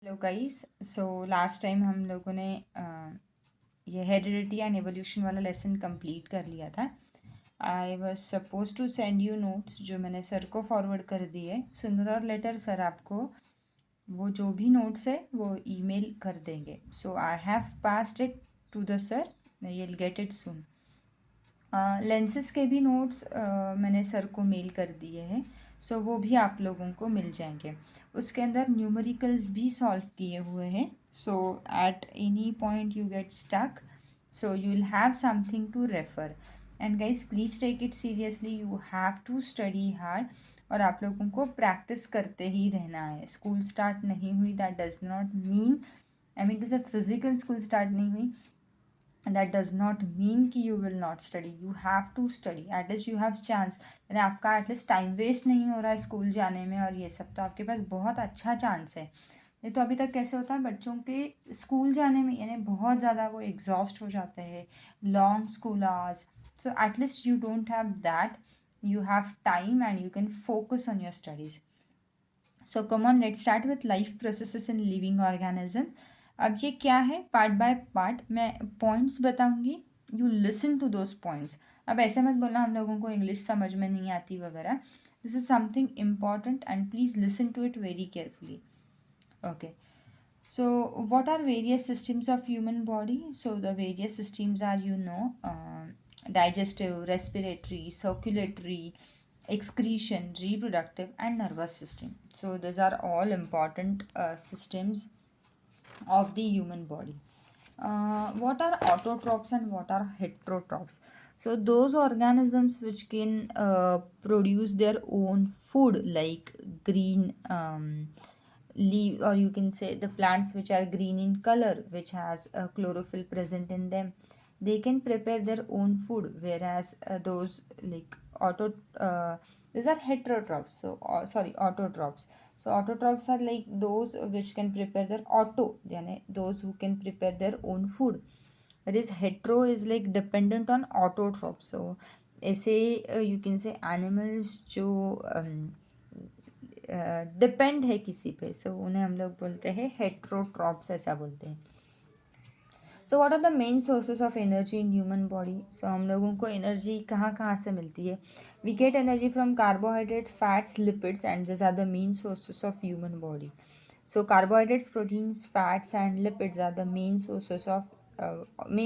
Hello guys. So last time हम लोगों ने ये हेरिडिटी एंड एवोल्यूशन वाला लेसन कंप्लीट कर लिया था। I was suppose to send you notes जो मैंने सर को फॉरवर्ड कर दिए। सुनर और लेटर सर आपको वो जो भी नोट्स है वो ईमेल कर देंगे। So I have passed it to the sir, you will get it soon. Lenses के भी नोट्स मैंने सर को मेल कर दिए हैं। सो वो भी आप लोगों को मिल जाएंगे। उसके अंदर न्यूमेरिकल्स भी सॉल्व किए हुए हैं। So at any point you get stuck, so you will have something to refer. And guys please take it seriously, you have to study hard. और आप लोगों को प्रैक्टिस करते ही रहना है। स्कूल स्टार्ट नहीं हुई that does not mean, I mean to say physical school start नहीं हुई that does not mean कि you will not study, you have to study, at least you have chance। यानी आपका एटलीस्ट टाइम वेस्ट नहीं हो रहा है school जाने में और ये सब, तो आपके पास बहुत अच्छा चांस है। नहीं तो अभी तक कैसे होता है बच्चों के स्कूल जाने में, यानी बहुत ज़्यादा वो एग्जॉस्ट हो जाते हैं, long school hours. So at least you don't have that, you have time and you can focus on your studies। So come on, let's start with life processes in living organism। अब ये क्या है, part by part मैं points बताऊंगी, you listen to those points. अब ऐसे मत बोलना हम लोगों को इंग्लिश समझ में नहीं आती वगैरह। This is something important and please listen to it very carefully. Okay, so what are various systems of human body? So the various systems are, digestive, respiratory, circulatory, excretion, reproductive, and nervous system. So these are all important systems of the human body. What are autotrophs and what are heterotrophs? So those organisms which can produce their own food, like green leaf, or you can say the plants which are green in color, which has chlorophyll present in them, they can prepare their own food. Whereas those like these are heterotrophs. So sorry, autotrophs. So autotrophs are like those which can prepare their yani those who can prepare their own food. Whereas hetero is like dependent on autotrophs. So ऐसे you can say animals जो depend है किसी पे, सो उन्हें हम लोग बोलते हैं हेट्रोट्रॉप्स, ऐसा बोलते हैं। So what are the main sources of energy in human body? So हम लोगों को एनर्जी कहाँ कहाँ से मिलती है? We get energy from carbohydrates, fats, lipids, and this are the main sources of human body. So carbohydrates, proteins, fats, and lipids are the main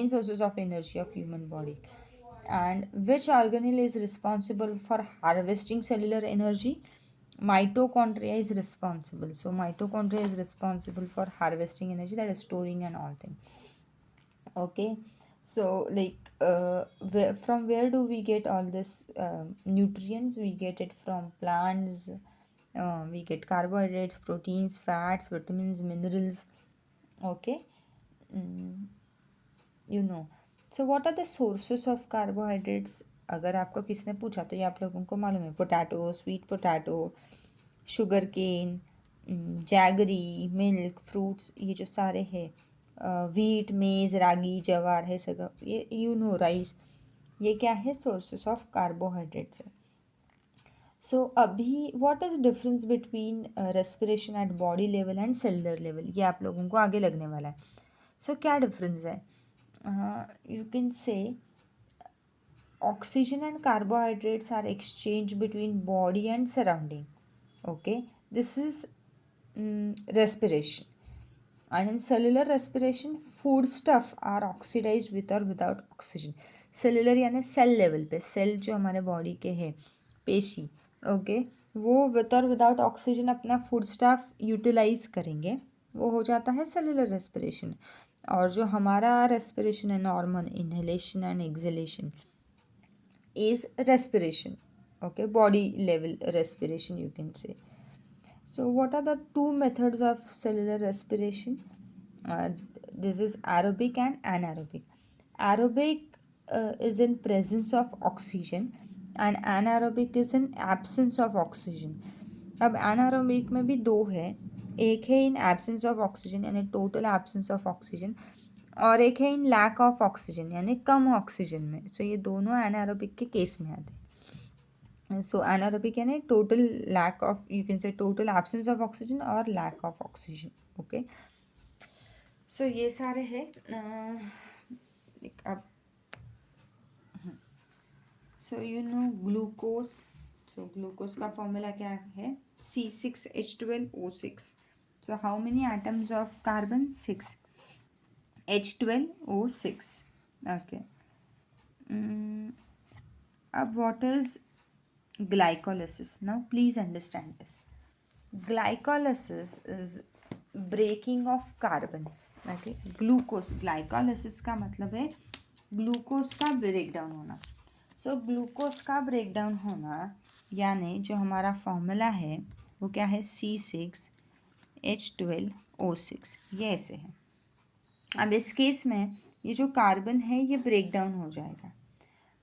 sources of energy of human body. And which organelle is responsible for harvesting cellular energy? Mitochondria is responsible. So mitochondria is responsible for harvesting energy, that is storing and all things. Okay, so like from where do we get all this nutrients? We get it from plants. We get carbohydrates, proteins, fats, vitamins, minerals. Okay. mm, so what are the sources of carbohydrates? अगर आपको किसने पूछा तो ये आप लोगों को मालूम है, potato, sweet potato, sugar cane, jaggery, milk, fruits, ये जो सारे हैं, वीट, मेज, रागी, जवार है सगा, ये राइस, ये क्या है, सोर्सेस ऑफ कार्बोहाइड्रेट्स है। सो अभी what is difference between respiration at body level and cellular level, ये आप लोगों को आगे लगने वाला है। सो क्या डिफरेंस है? यू कैन से oxygen and carbohydrates are exchanged between body and surrounding. Okay, this is respiration. And in cellular respiration, food stuff are oxidized with or without oxygen. Cellular यानी सेल लेवल पे, cell जो हमारे body के है, पेशी, okay, वो with और without oxygen अपना फूड स्टाफ यूटिलाइज करेंगे, वो हो जाता है सेलुलर रेस्पिरेशन। और जो हमारा रेस्पिरेशन है, normal inhalation and exhalation, is respiration. Okay, body level respiration, you can say. So what are the two methods of cellular respiration? This is aerobic and anaerobic. Aerobic is in presence of oxygen and anaerobic is in absence of oxygen. अब anaerobic में भी दो है, एक है in absence of oxygen यानी total absence of oxygen, और एक है इन लैक ऑफ ऑक्सीजन यानी कम ऑक्सीजन में। सो ये दोनों एनारोबिक के केस में आते हैं। सो एनारोबिक यानी total lack of, you can say total absence of oxygen और lack of oxygen. Okay, so ये सारे हैं. अब so you know glucose. So glucose का फॉर्मूला क्या है? C6H12O6. So how many atoms of carbon? 6. H12O6. Okay. अब what is glycolysis? Now please understand this. Glycolysis is breaking of carbon. Okay, glucose, glycolysis का मतलब है glucose का breakdown होना. सो glucose का ब्रेकडाउन होना यानी जो हमारा फॉर्मूला है वो क्या है? C6H12O6. ये ऐसे है. अब इस केस में ये जो कार्बन है ये ब्रेकडाउन हो जाएगा,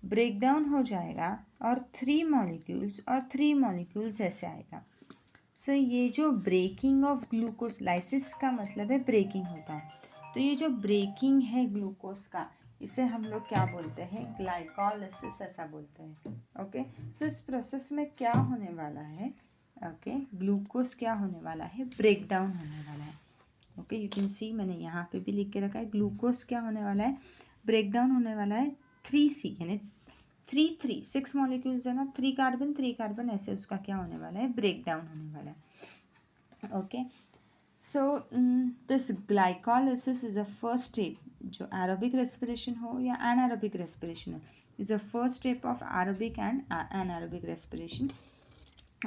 ब्रेकडाउन हो जाएगा और 3 मॉलिक्यूल्स और 3 मॉलिक्यूल्स ऐसे आएगा. सो ये जो ब्रेकिंग ऑफ ग्लूकोज, लाइसिस का मतलब है ब्रेकिंग होता है. तो ये जो ब्रेकिंग है ग्लूकोज का, इसे हम लोग क्या बोलते हैं? ग्लाइकोलिसिस ऐसा बोलते हैं. ओके, सो इस प्रोसेस में क्या होने वाला है? ओके, ग्लूकोज क्या होने वाला है? ब्रेकडाउन होने वाला है. ओके, यू कैन सी मैंने यहाँ पे भी लिख के रखा है. ग्लूकोज क्या होने वाला है? ब्रेकडाउन होने वाला है. 3C यानी 6 मॉलिक्यूल्स है ना, 3 कार्बन ऐसे उसका क्या होने वाला है? ब्रेकडाउन होने वाला है. Okay, so this glycolysis is a first step. जो एरोबिक रेस्पिरेशन हो या एनारोबिक रेस्पिरेशन हो, is a first step of aerobic and anaerobic respiration.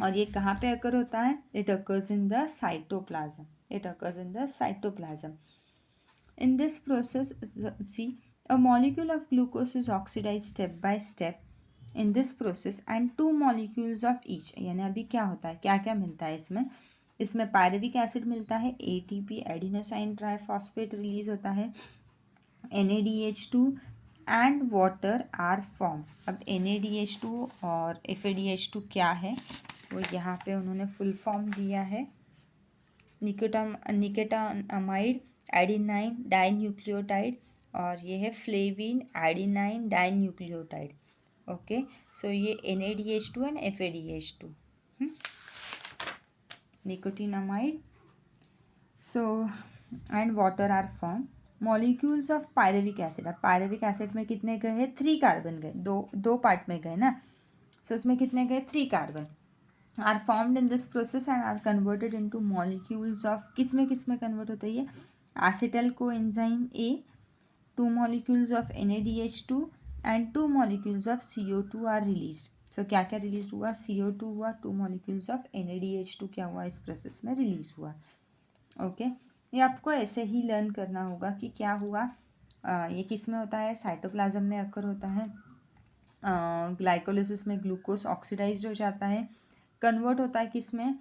और ये कहाँ पे अकर होता है? It occurs in the cytoplasm. It occurs in the cytoplasm. In this process, see, a molecule of glucose is oxidized step by step in this process and 2 molecules of each. यानी अभी क्या होता है, क्या क्या मिलता है इसमें? इसमें पायरेविक एसिड मिलता है, ATP एडिनोसाइन ट्राइफॉस्फेट रिलीज होता है, NADH2 and water are form. अब NADH2 और FADH2 क्या है वो यहाँ पे उन्होंने फुल फॉर्म दिया है. निकेटामाइड एडिनाइन डाइन्यूक्लियोटाइड, और ये है flavin adenine dinucleotide. Okay, so ये NADH2 and FADH2, nicotinamide. So and water are form. Molecules of pyruvic acid. अब पायरेविक एसिड में कितने गए हैं? 3 कार्बन गए, दो पार्ट में गए ना. सो उसमें कितने गए? 3 carbon are formed in this process and are converted into molecules of, किस में कन्वर्ट होता है ये? acetyl coenzyme A, 2 molecules of NADH2 and 2 molecules of CO2 are released. So क्या क्या रिलीज हुआ? CO2 हुआ, 2 molecules of NADH2 क्या हुआ? इस प्रोसेस में रिलीज हुआ. ओके, ये आपको ऐसे ही लर्न करना होगा कि क्या हुआ. ये किस में होता है? साइटोप्लाज्म में अकर होता है. ग्लाइकोलिसिस में ग्लूकोज ऑक्सीडाइज्ड हो जाता है, कन्वर्ट होता है किस में?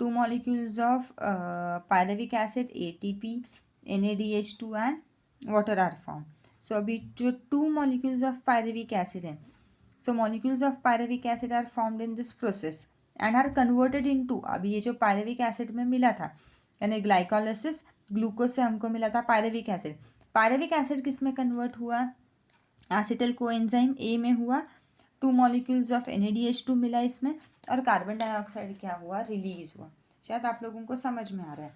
2 molecules of pyruvic acid ATP, NADH2 and water are form. So अभी जो 2 मॉलिक्यूल्स ऑफ पायरेविक एसिड हैं, so molecules of pyruvic acid are formed in this process and are converted into. अभी ये जो पायरेविक एसिड में मिला था, यानी ग्लाइकोलिसिस, ग्लूकोज से हमको मिला था पायरेविक एसिड. पायरेविक एसिड किस में कन्वर्ट हुआ? एसिटल कोएंजाइम A में हुआ, 2 मॉलिक्यूल्स ऑफ NADH2 मिला इसमें, और कार्बन डाइऑक्साइड क्या हुआ? रिलीज हुआ. शायद आप लोगों को समझ में आ रहा है.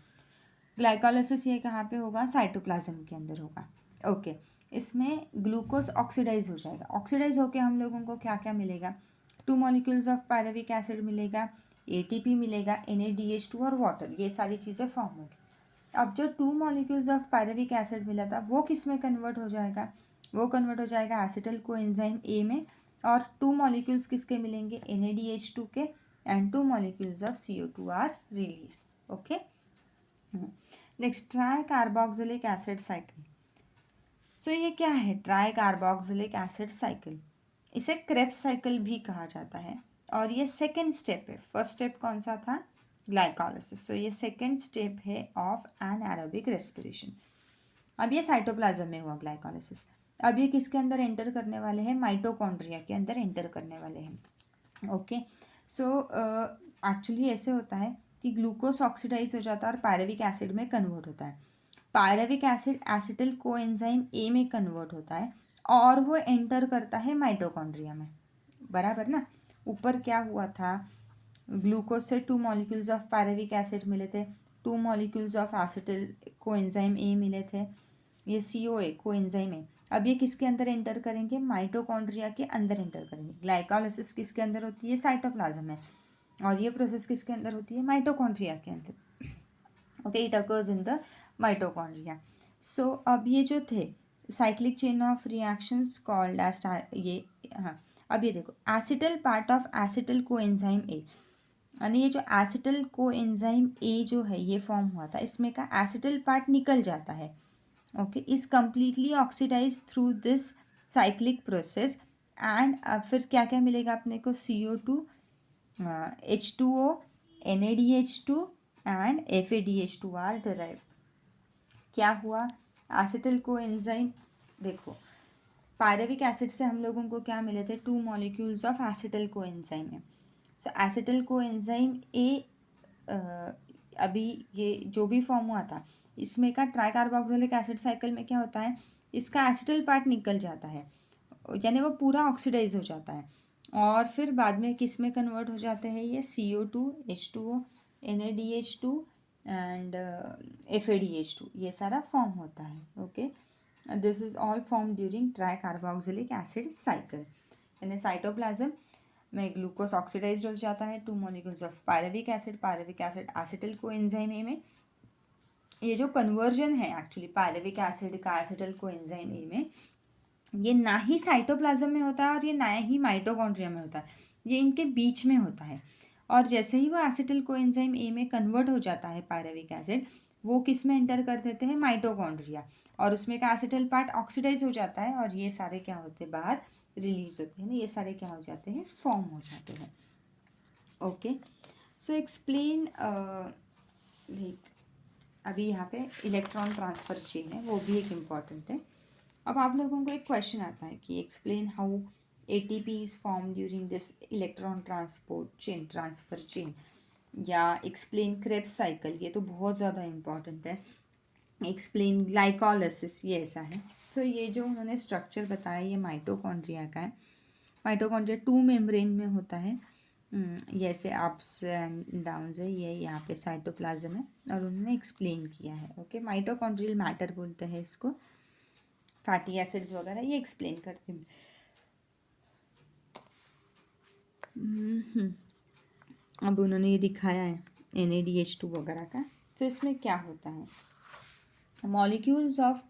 ग्लाइकोलिसिस ये कहाँ पे होगा? साइटोप्लाज्म के अंदर होगा. ओके, इसमें ग्लूकोज ऑक्सीडाइज हो जाएगा. ऑक्सीडाइज होके हम लोगों को क्या क्या मिलेगा? 2 मॉलिक्यूल्स ऑफ पायरेविक एसिड मिलेगा, ATP मिलेगा, NADH2 और वाटर. ये सारी चीज़ें फॉर्म होगी. अब जो 2 मॉलिक्यूल्स ऑफ पायरेविक एसिड मिला था वो किस में कन्वर्ट हो जाएगा? वो कन्वर्ट हो जाएगा एसिटल कोएंजाइम A में, और 2 मॉलिक्यूल्स किसके मिलेंगे? NADH2 के, and 2 molecules of CO2 are release. Okay, next, tricarboxylic acid cycle. So ये क्या है? ट्राई कार्बोक्सिलिक एसिड साइकिल, इसे क्रेब्स साइकिल भी कहा जाता है, और ये सेकेंड स्टेप है. फर्स्ट स्टेप कौन सा था? ग्लाइकोलिसिस. सो ये सेकेंड स्टेप है ऑफ एनारोबिक रेस्पिरेशन. अब ये साइटोप्लाज्म में हुआ ग्लाइकोलिसिस. अब ये किसके अंदर एंटर करने वाले हैं? माइटोकॉन्ड्रिया के अंदर एंटर करने वाले हैं. ओके, सो एक्चुअली ऐसे होता है कि ग्लूकोज ऑक्सीडाइज हो जाता है और पायरेविक एसिड में कन्वर्ट होता है. पायरेविक एसिड एसिटिल कोएंजाइम A में कन्वर्ट होता है और वो एंटर करता है माइटोकॉन्ड्रिया में. बराबर ना? ऊपर क्या हुआ था, ग्लूकोज से 2 मॉलिक्यूल्स ऑफ पायरेविक एसिड मिले थे, 2 मॉलिक्यूल्स ऑफ एसिटिल कोएंजाइम ए मिले थे, ये CoA कोएंजाइम ए। अब ये किसके अंदर एंटर करेंगे, माइटोकॉन्ड्रिया के अंदर एंटर करेंगे। ग्लाइकोलाइसिस किसके अंदर होती है, साइटोप्लाज्म में, और ये प्रोसेस किसके अंदर होती है, माइटोकॉन्ड्रिया के अंदर। Okay, it occurs in the mitochondria. So अब ये जो थे cyclic chain of reactions called as, ये हाँ, अब ये देखो acetyl part of acetyl coenzyme A, यानी ये जो एसिटल कोएंजाइम ए जो है ये फॉर्म हुआ था, इसमें का एसिटल पार्ट निकल जाता है। Okay, is completely oxidise through this cyclic process and फिर क्या क्या मिलेगा अपने को, CO2, H2O, NADH2 and FADH2 are derive. क्या हुआ, एसिटल कोएंजाइम, देखो पायरेविक एसिड से हम लोगों को क्या मिले थे, 2 मॉलिक्यूल्स ऑफ एसिटल कोएंजाइम है। सो एसिटल कोएंजाइम ए, अभी ये जो भी फॉर्म हुआ था इसमें का ट्राइकार्बोक्सिलिक एसिड साइकिल में क्या होता है, इसका एसिटल पार्ट निकल जाता है, यानी वो पूरा ऑक्सीडाइज हो जाता है, और फिर बाद में किस में कन्वर्ट हो जाते हैं ये, CO2, H2O, NADH2 and FADH2, ये सारा फॉर्म होता है। Okay, this is all form during tricarboxylic acid cycle. यानी साइटोप्लाज्म में ग्लूकोज ऑक्सीडाइज हो जाता है, 2 molecules of pyruvic acid acetyl coenzyme A में। ये जो कन्वर्जन है एक्चुअली पायरेविक एसिड का एसिटिल कोएंजाइम ए में, ये ना ही साइटोप्लाज्म में होता है और ये ना ही माइटोकॉन्ड्रिया में होता है, ये इनके बीच में होता है। और जैसे ही वो एसिटिल कोएंजाइम ए में कन्वर्ट हो जाता है पायरेविक एसिड, वो किस में एंटर कर देते हैं, माइटोकॉन्ड्रिया, और उसमें का एसिटिल पार्ट ऑक्सीडाइज हो जाता है, और ये सारे क्या होते हैं, बाहर रिलीज होते हैं ना, ये सारे क्या हो जाते हैं, फॉर्म हो जाते हैं। ओके, सो एक्सप्लेन, लाइक अभी यहाँ पे इलेक्ट्रॉन ट्रांसफर चेन है, वो भी एक इम्पॉर्टेंट है। अब आप लोगों को एक क्वेश्चन आता है कि explain how ATP is form during this electron transport chain, transfer chain, या एक्सप्लेन क्रेब्स साइकिल, ये तो बहुत ज़्यादा इम्पॉर्टेंट है। एक्सप्लेन ग्लाइकोलाइसिस, ये ऐसा है। तो ये जो उन्होंने स्ट्रक्चर बताया ये माइटोकॉन्ड्रिया का है। माइटोकॉन्ड्रिया 2 मेम्ब्रेन में होता है, ये ऐसे अप्स एंड डाउन्स है, ये यहाँ पे साइटोप्लाज्म है, और उन्होंने एक्सप्लेन किया है। ओके, माइटोकॉन्ड्रियल मैटर बोलते हैं इसको, फैटी एसिड्स वगैरह ये एक्सप्लेन करते हैं। अब उन्होंने ये दिखाया है NADH2 वगैरह का। तो इसमें क्या होता है, molecules of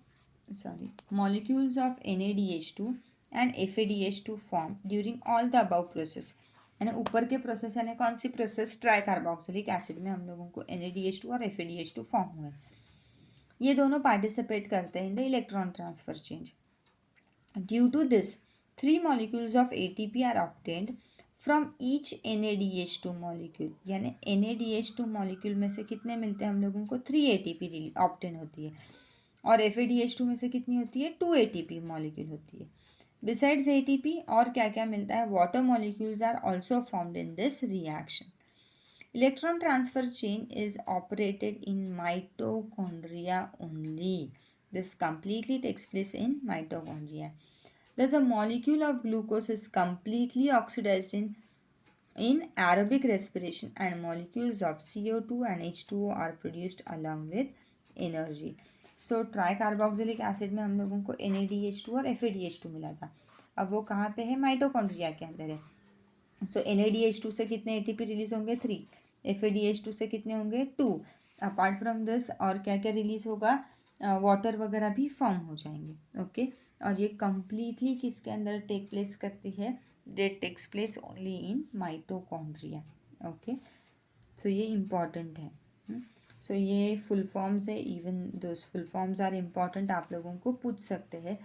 NADH2 and FADH2 form during all the above process, यानी ऊपर के प्रोसेस, यानी कौन सी प्रोसेस, ट्राइकार्बोक्सिलिक एसिड में हम लोगों को NADH2 और FADH2 फॉर्म हुए। ये दोनों पार्टिसिपेट करते हैं in the electron transfer change. Due to this 3 molecules of ATP are obtained from each NADH2 molecule, यानी NADH2 molecule में से कितने मिलते हैं हम लोगों को, 3 ATP ऑप्टेन होती है, और FADH2 में से कितनी होती है, 2 ATP मॉलिक्यूल होती है। बिसाइड्स ATP और क्या क्या मिलता है, water molecules are also formed in this reaction. Electron transfer chain is operated in mitochondria only. This completely takes place in mitochondria. Thus, a molecule of glucose is completely oxidized in aerobic respiration, and molecules of CO2 and H2O are produced along with energy. So, tricarboxylic acid में हम लोगों को NADH2 और FADH2 मिला था। अब वो कहाँ पे है, माइटोकॉन्ड्रिया के अंदर है। सो NADH2 से कितने ATP रिलीज होंगे, 3, FADH2 से कितने होंगे, 2। अपार्ट फ्रॉम दिस और क्या क्या रिलीज होगा, वाटर वगैरह भी फॉर्म हो जाएंगे। ओके, और ये कम्प्लीटली किसके अंदर टेक प्लेस करती है, that takes place only in mitochondria. Okay, so ये इम्पॉर्टेंट है। सो ये फुल फॉर्म्स है, even those full forms are important, आप लोगों को पूछ सकते हैं।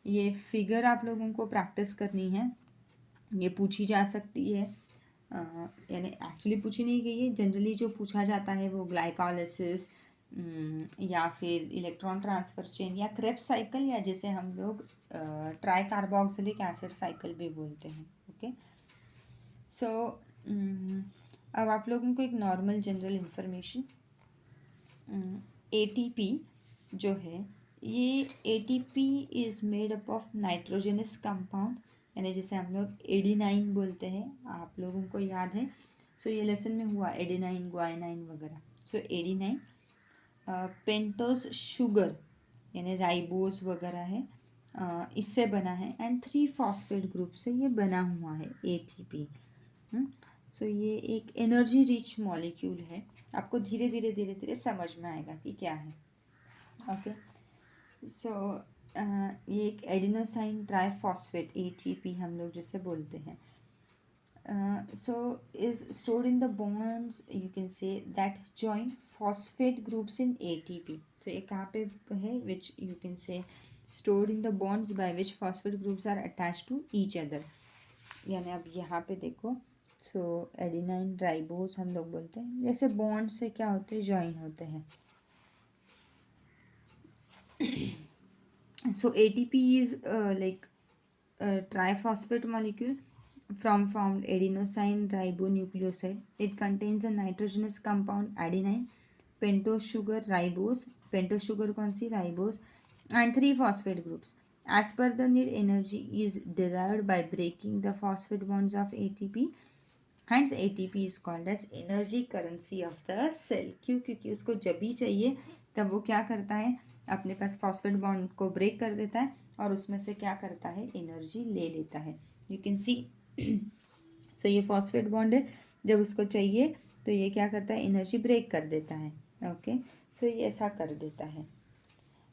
ये फिगर आप लोगों को प्रैक्टिस करनी है, ये पूछी जा सकती है, यानी एक्चुअली पूछी नहीं गई है, जनरली जो पूछा जाता है वो ग्लाइकोलाइसिस या फिर इलेक्ट्रॉन ट्रांसफर चेन या क्रेब्स साइकिल, या जिसे हम लोग ट्राइकार्बोक्सिलिक एसिड साइकिल भी बोलते हैं। ओके, सो अब आप लोगों को एक नॉर्मल जनरल इंफॉर्मेशन, ATP जो है, ये ATP is made up of nitrogenous compound यानी जिसे हम लोग एडिनाइन बोलते हैं, आप लोगों को याद है। सो ये लेसन में हुआ एडिनाइन, ग्वाइनाइन वगैरह। सो एडिनाइन पेंटोस शुगर यानी राइबोस वगैरह है, इससे बना है। एंड 3 फॉस्फेट ग्रुप से ये बना हुआ है ATP। सो ये एक एनर्जी रिच मॉलिक्यूल है। आपको धीरे धीरे धीरे धीरे समझ में आएगा कि क्या है। ओके, सो ये एक एडिनोसाइन ट्राइफॉस्फेट ATP हम लोग जिसे बोलते हैं। So is stored in the bonds, you can say, that join phosphate groups in ATP. So ये कहाँ पे है, which you can say stored in the bonds by which phosphate groups are attached to each other. यानी अब यहाँ पे देखो, सो adenine ribose हम लोग बोलते हैं, जैसे बॉन्ड से क्या होते हैं, ज्वाइन होते हैं। So ATP is like a triphosphate molecule formed adenosine ribonucleoside. It contains a nitrogenous compound adenine, pentose sugar ribose, pentose sugar कौन सी, ribose, and 3 phosphate groups. As per the need, energy is derived by breaking the phosphate bonds of ATP. Hence ATP is called as energy currency of the cell. क्यों? क्योंकि उसको जब भी चाहिए तब वो क्या करता है, अपने पास फॉस्फेट बॉन्ड को ब्रेक कर देता है और उसमें से क्या करता है, एनर्जी ले लेता है। You can see. सो ये फॉस्फेट बॉन्ड है, जब उसको चाहिए तो ये क्या करता है, एनर्जी ब्रेक कर देता है। ओके, सो ये ऐसा कर देता है।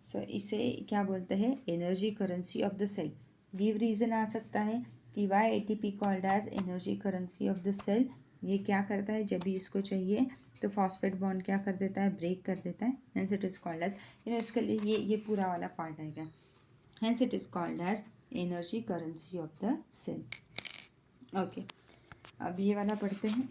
सो इसे क्या बोलते हैं, energy currency of the cell. Give reason आ सकता है कि why ATP called as energy currency of the cell. ये क्या करता है, जब भी इसको चाहिए तो फॉस्फेट बॉन्ड क्या कर देता है, ब्रेक कर देता है। Hence it is called as, इसके लिए ये पूरा वाला पार्ट आएगा। Hence it is called as energy currency of the cell. Okay, अब ये वाला पढ़ते हैं।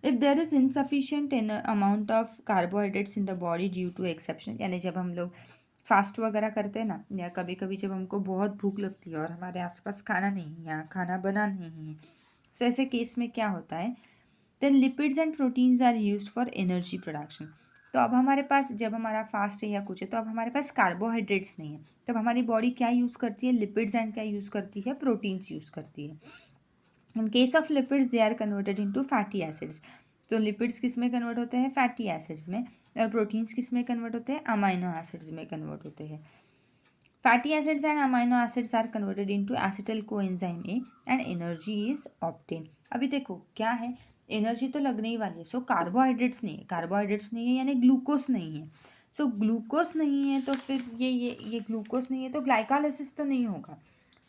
If there is insufficient amount of carbohydrates in the body due to exception, यानी जब हम लोग फास्ट वगैरह करते हैं ना, या कभी कभी जब हमको बहुत भूख लगती है और हमारे आसपास खाना नहीं है या खाना बना नहीं है, सो ऐसे केस में क्या होता है, then lipids and proteins are used for energy production. तो अब हमारे पास, जब हमारा फास्ट है या कुछ है, तो अब हमारे पास कार्बोहाइड्रेट्स नहीं है, तब हमारी बॉडी क्या यूज़ करती है, लिपिड्स एंड क्या यूज़ करती है, प्रोटीन्स यूज़ करती है। In case of lipids they are converted into fatty acids. तो लिपिड्स किस में कन्वर्ट होते हैं, फैटी एसिड्स में, और प्रोटीन्स किस में कन्वर्ट होते हैं, अमाइनो एसिड्स में कन्वर्ट होते हैं। Fatty acids and amino acids are converted into acetyl coenzyme A and energy is obtain. अभी देखो क्या है, एनर्जी तो लगने ही वाली है। सो कार्बोहाइड्रेट्स नहीं है, कार्बोहाइड्रेट्स नहीं है यानी ग्लूकोज नहीं है। सो ग्लूकोज नहीं है तो फिर ये ग्लूकोज नहीं है तो ग्लाइकोलाइसिस तो नहीं होगा।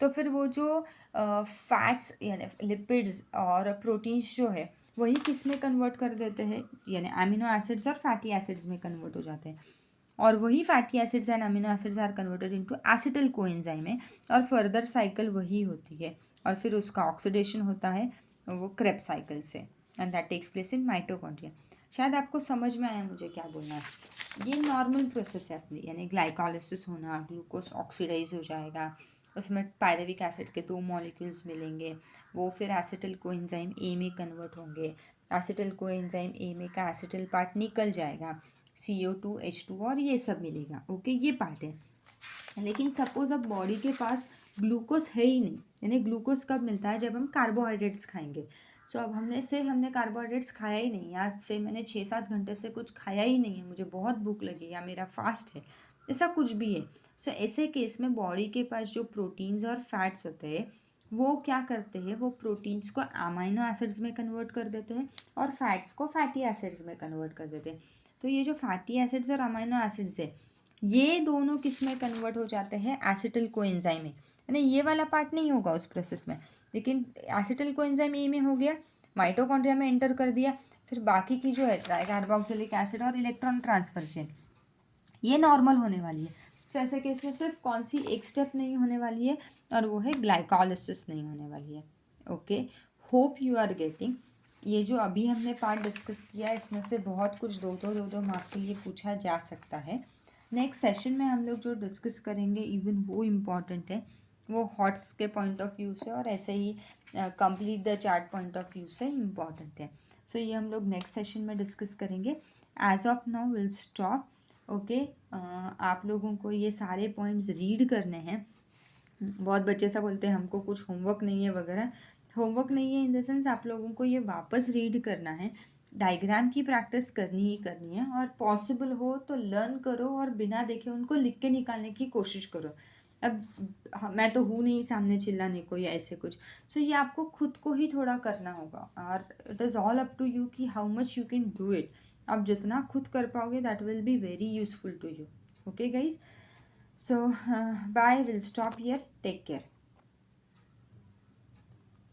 तो फिर वो जो फैट्स यानी लिपिड्स और प्रोटीन्स जो है वही किस में कन्वर्ट कर देते हैं, यानी अमीनो एसिड्स और फैटी एसिड्स में कन्वर्ट हो जाते हैं। और वही fatty acids and amino acids are converted into acetyl coenzyme है, और फर्दर साइकिल वही होती है, और फिर उसका ऑक्सीडेशन होता है वो क्रेब्स साइकिल से, and that takes place in mitochondria. शायद आपको समझ में आया मुझे क्या बोलना है। ये नॉर्मल प्रोसेस है अपनी, यानी ग्लाइकोलाइसिस होना, ग्लूकोज ऑक्सीडाइज हो जाएगा, उसमें पायरेविक एसिड के 2 मॉलिक्यूल्स मिलेंगे, वो फिर एसिटिल कोएंजाइम ए में कन्वर्ट होंगे, एसिटिल कोएंजाइम ए में का एसिटिल पार्ट निकल जाएगा, CO2 H2 और ये सब मिलेगा। ओके, ये पार्ट है। लेकिन सपोज अब बॉडी के पास ग्लूकोज है ही नहीं, यानी ग्लूकोज कब मिलता है, जब हम कार्बोहाइड्रेट्स खाएंगे। सो अब हमने कार्बोहाइड्रेट्स खाया ही नहीं, आज से मैंने 6-7 घंटे से कुछ खाया ही नहीं है, मुझे बहुत भूख लगी या मेरा फास्ट है, ऐसा कुछ भी है। सो ऐसे केस में बॉडी के पास जो प्रोटीन्स और फैट्स होते हैं वो क्या करते हैं, वो प्रोटीन्स को अमाइनो एसिड्स में कन्वर्ट कर देते हैं और फैट्स को फैटी एसिड्स में कन्वर्ट कर देते हैं। तो ये जो फैटी एसिड्स और अमाइनो एसिड्स है ये दोनों किस में कन्वर्ट हो जाते हैं, एसिटिल कोएंजाइम में, यानी ये वाला पार्ट नहीं होगा उस प्रोसेस में, लेकिन एसिटिल कोएंजाइम ए में हो गया, माइटोकॉन्ड्रिया में एंटर कर दिया, फिर बाकी की जो है ट्राइकार्बोक्सिलिक एसिड और इलेक्ट्रॉन ट्रांसफर चेन ये नॉर्मल होने वाली है। तो ऐसे केस में सिर्फ कौन सी एक स्टेप नहीं होने वाली है, और वो है ग्लाइकोलाइसिस नहीं होने वाली है। Okay, hope you are getting. ये जो अभी हमने पार्ट डिस्कस किया इसमें से बहुत कुछ दो मार्क के लिए पूछा जा सकता है। नेक्स्ट सेशन में हम लोग जो डिस्कस करेंगे इवन वो इम्पॉर्टेंट है, वो हॉट्स के पॉइंट ऑफ व्यू से और ऐसे ही complete the chart point of view से इम्पॉर्टेंट है। सो ये हम लोग नेक्स्ट सेशन में डिस्कस करेंगे। As of now will stop. Okay, आप लोगों को ये सारे पॉइंट्स रीड करने हैं। बहुत बच्चे ऐसा बोलते हैं हमको कुछ होमवर्क नहीं है वगैरह। होमवर्क नहीं है इन द सेंस आप लोगों को ये वापस रीड करना है, डायग्राम की प्रैक्टिस करनी ही करनी है, और पॉसिबल हो तो लर्न करो और बिना देखे उनको लिख के निकालने की कोशिश करो। अब मैं तो हूँ नहीं सामने चिल्लाने को या ऐसे कुछ, सो ये आपको खुद को ही थोड़ा करना होगा, और it is all up to you कि how much you can do it. आप जितना खुद कर पाओगे that will be very useful to you. Okay guys, so bye, we'll stop here, take care.